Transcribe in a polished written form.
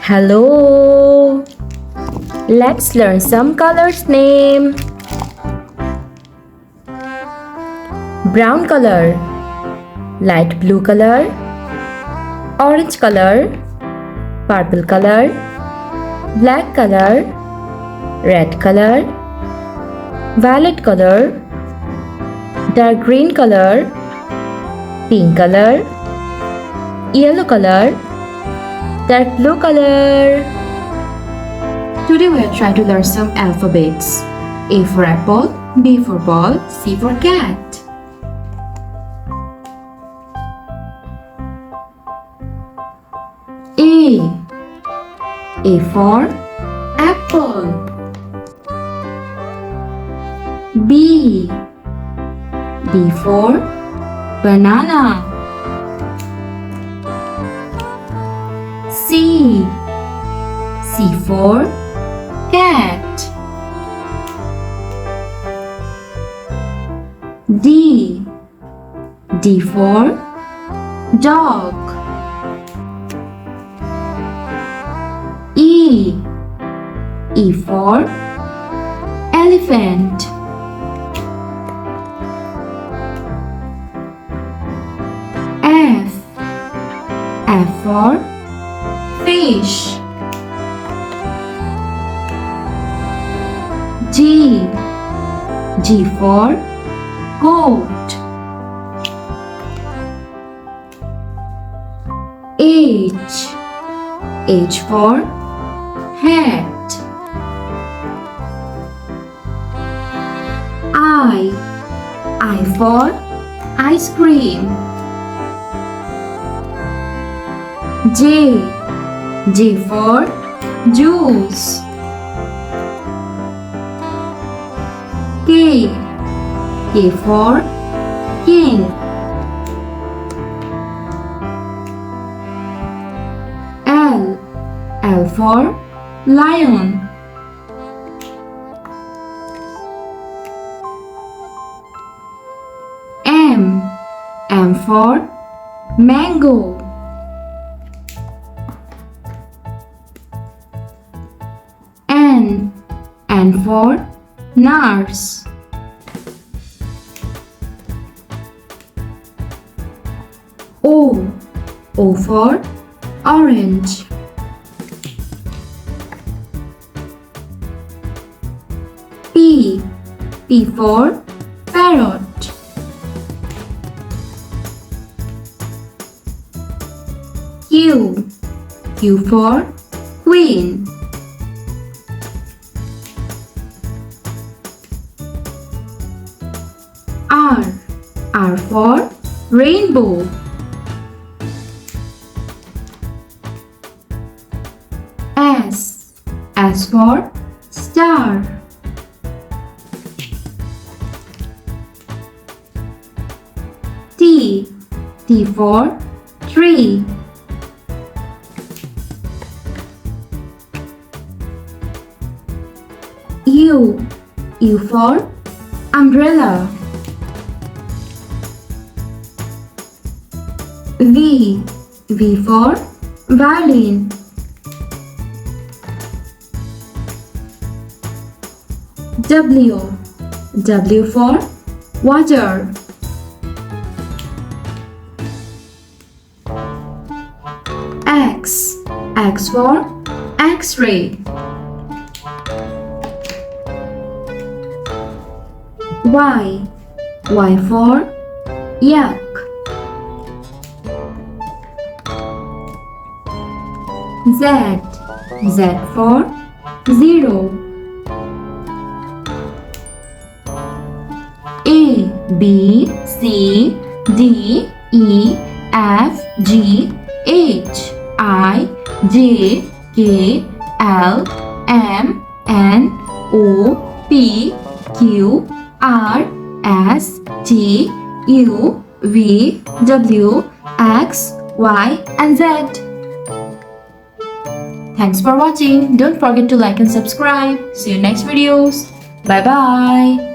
Hello. Let's learn some colors name. Brown color, light blue color, orange color, purple color, black color, red color, violet color, dark green color, pink color, yellow color, dark blue color. Today we are trying to learn some alphabets. A for apple, B for ball, C for cat. A for apple. B for banana. C for cat. D for dog. E for elephant. F for fish. G for goat. H for hat. I for ice cream. J for juice. K for king. L for lion. M for mango. N for nurse. O for orange. P for parrot. Q for queen. R for rainbow. S for star. T for tree. U for umbrella. V for violin. W for water. X for X-ray. Y for yak. Z for zero. A B C D E F G H I J K L M N O P Q R S T U V W X Y and Z. Thanks for watching. Don't forget to like and subscribe. See you next videos. Bye bye.